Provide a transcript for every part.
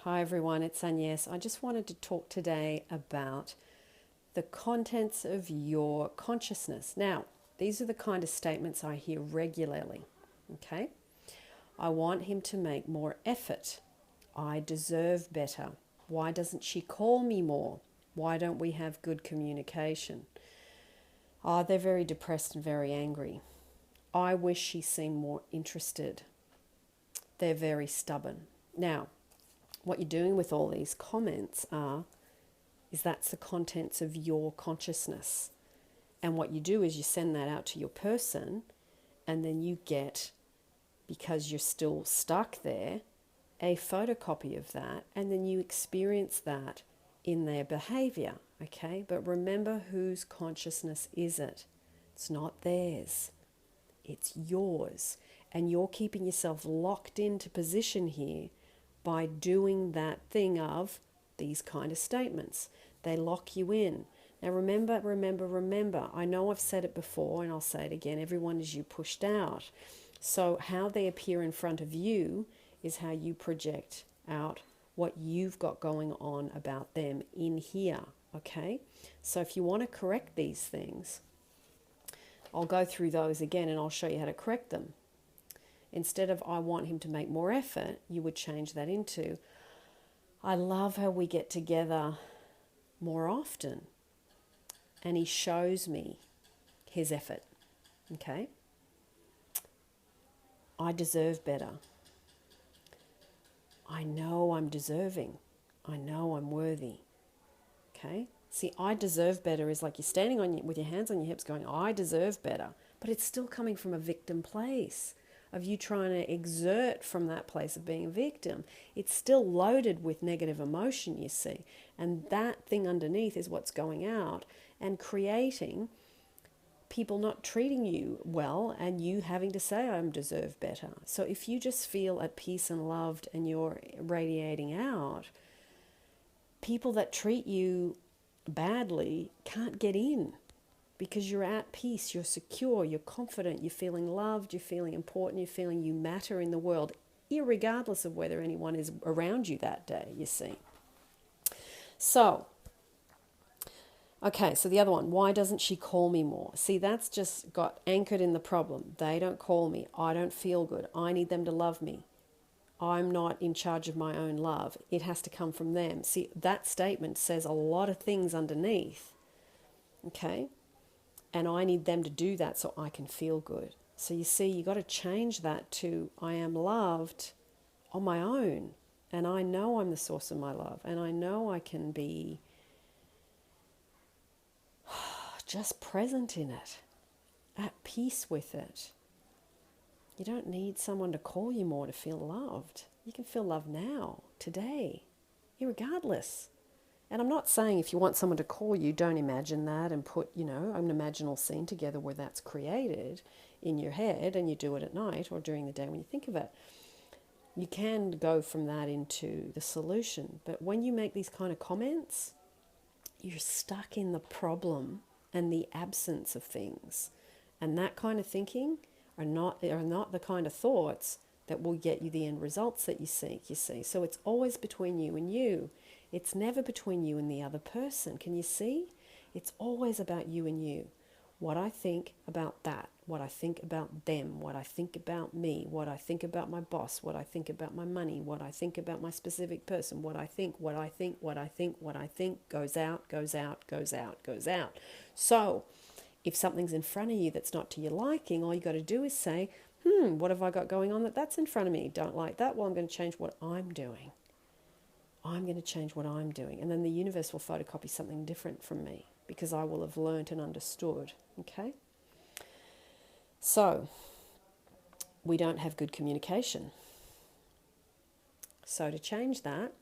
Hi everyone, it's Agnes. I just wanted to talk today about the contents of your consciousness. Now, these are the kind of statements I hear regularly. Okay? I want him to make more effort. I deserve better. Why doesn't she call me more? Why don't we have good communication? Oh, they're very depressed and very angry. I wish she seemed more interested. They're very stubborn. Now, what you're doing with all these comments is that's the contents of your consciousness. And what you do is you send that out to your person, and then you get, because you're still stuck there, a photocopy of that, and then you experience that in their behavior. Okay? But remember, whose consciousness is it? It's not theirs. It's yours. And you're keeping yourself locked into position here by doing that thing of these kind of statements. They lock you in. Now remember, I know I've said it before and I'll say it again, everyone is you pushed out. So how they appear in front of you is how you project out what you've got going on about them in here, okay? So if you want to correct these things, I'll go through those again and I'll show you how to correct them. Instead of I want him to make more effort, you would change that into I love how we get together more often and he shows me his effort. Okay? I deserve better. I know I'm deserving. I know I'm worthy. Okay? See, I deserve better is like you're standing on with your hands on your hips going, I deserve better. But it's still coming from a victim place of you trying to exert from that place of being a victim. It's still loaded with negative emotion, you see. And that thing underneath is what's going out and creating people not treating you well and you having to say, I deserve better. So if you just feel at peace and loved and you're radiating out, people that treat you badly can't get in. Because you're at peace, you're secure, you're confident, you're feeling loved, you're feeling important, you're feeling you matter in the world, irregardless of whether anyone is around you that day, you see. So, okay, so the other one, why doesn't she call me more? See, that's just got anchored in the problem. They don't call me. I don't feel good. I need them to love me. I'm not in charge of my own love. It has to come from them. See, that statement says a lot of things underneath, okay? And I need them to do that so I can feel good. So you see, you got to change that to I am loved on my own. And I know I'm the source of my love. And I know I can be just present in it, at peace with it. You don't need someone to call you more to feel loved. You can feel loved now, today, irregardless. And I'm not saying if you want someone to call you, don't imagine that and put, an imaginal scene together where that's created in your head and you do it at night or during the day when you think of it. You can go from that into the solution. But when you make these kind of comments, you're stuck in the problem and the absence of things. And that kind of thinking are not the kind of thoughts that will get you the end results that you seek, you see. So it's always between you and you. It's never between you and the other person. Can you see? It's always about you and you. What I think about that, what I think about them, what I think about me, what I think about my boss, what I think about my money, what I think about my specific person, what I think goes out, goes out, goes out, goes out. So if something's in front of you that's not to your liking, all you got to do is say, what have I got going on that's in front of me? Don't like that? Well, I'm going to change what I'm doing. I'm going to change what I'm doing. And then the universe will photocopy something different from me because I will have learnt and understood. Okay? So, we don't have good communication. So to change that,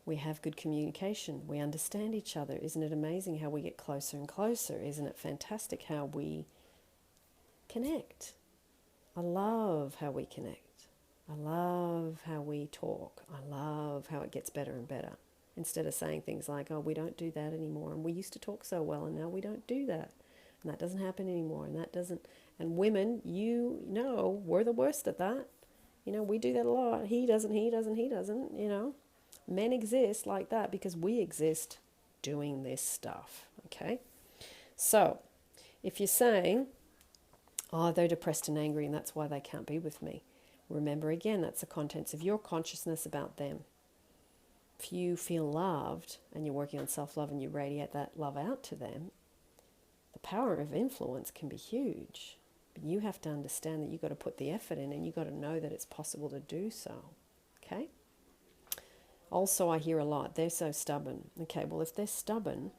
we have good communication. We understand each other. Isn't it amazing how we get closer and closer? Isn't it fantastic how we connect? I love how we connect. I love how we talk. I love how it gets better and better. Instead of saying things like, oh, we don't do that anymore. And we used to talk so well and now we don't do that. And that doesn't happen anymore. And that doesn't. And women, we're the worst at that. You know, we do that a lot. He doesn't, he doesn't, he doesn't, you know. Men exist like that because we exist doing this stuff, okay? So, if you're saying, oh, they're depressed and angry and that's why they can't be with me, remember again, that's the contents of your consciousness about them. If you feel loved and you're working on self-love and you radiate that love out to them, the power of influence can be huge. But you have to understand that you've got to put the effort in and you've got to know that it's possible to do so. Okay? Also, I hear a lot, they're so stubborn. Okay, well, if they're stubborn,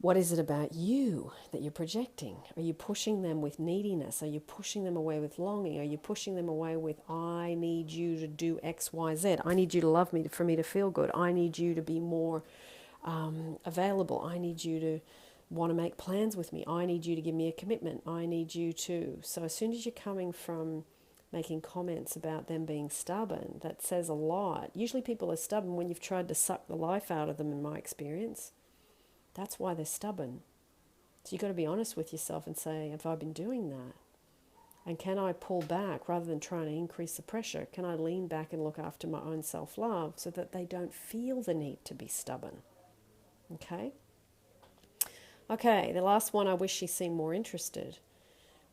what is it about you that you're projecting? Are you pushing them with neediness? Are you pushing them away with longing? Are you pushing them away with, I need you to do X, Y, Z. I need you to love me for me to feel good. I need you to be more available. I need you to want to make plans with me. I need you to give me a commitment. I need you to. So as soon as you're coming from making comments about them being stubborn, that says a lot. Usually people are stubborn when you've tried to suck the life out of them, in my experience. That's why they're stubborn. So you've got to be honest with yourself and say, have I been doing that? And can I pull back rather than trying to increase the pressure? Can I lean back and look after my own self-love so that they don't feel the need to be stubborn? Okay? Okay, the last one, I wish she seemed more interested.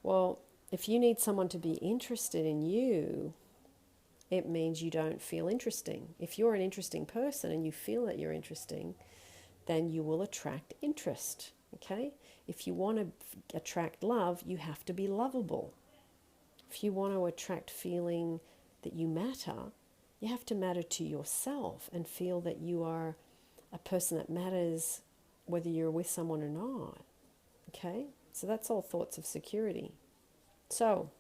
Well, if you need someone to be interested in you, it means you don't feel interesting. If you're an interesting person and you feel that you're interesting, then you will attract interest, okay? If you want to attract love, you have to be lovable. If you want to attract feeling that you matter, you have to matter to yourself and feel that you are a person that matters whether you're with someone or not, okay? So that's all thoughts of security. So,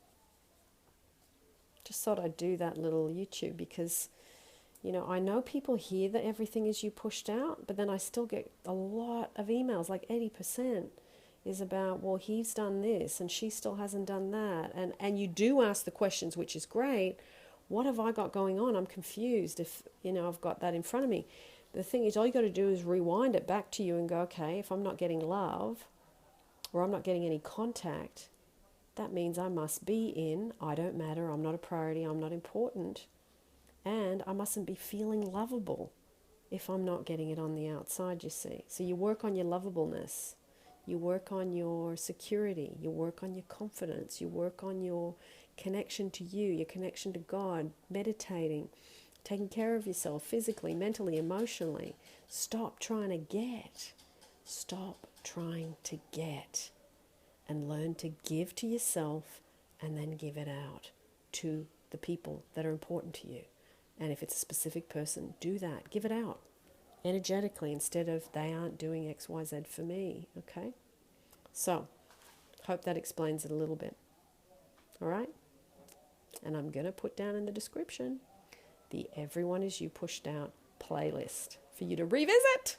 just thought I'd do that little YouTube because, you know, I know people hear that everything is you pushed out, but then I still get a lot of emails, like 80% is about, well, he's done this and she still hasn't done that. And you do ask the questions, which is great. What have I got going on? I'm confused if, you know, I've got that in front of me. But the thing is, all you got to do is rewind it back to you and go, okay, if I'm not getting love or I'm not getting any contact, that means I must be in, I don't matter, I'm not a priority, I'm not important. And I mustn't be feeling lovable if I'm not getting it on the outside, you see. So you work on your lovableness. You work on your security. You work on your confidence. You work on your connection to you, your connection to God, meditating, taking care of yourself physically, mentally, emotionally. Stop trying to get. Stop trying to get. And learn to give to yourself and then give it out to the people that are important to you. And if it's a specific person, do that. Give it out energetically instead of they aren't doing X, Y, Z for me. Okay? So, hope that explains it a little bit. All right? And I'm going to put down in the description the Everyone Is You Pushed Out playlist for you to revisit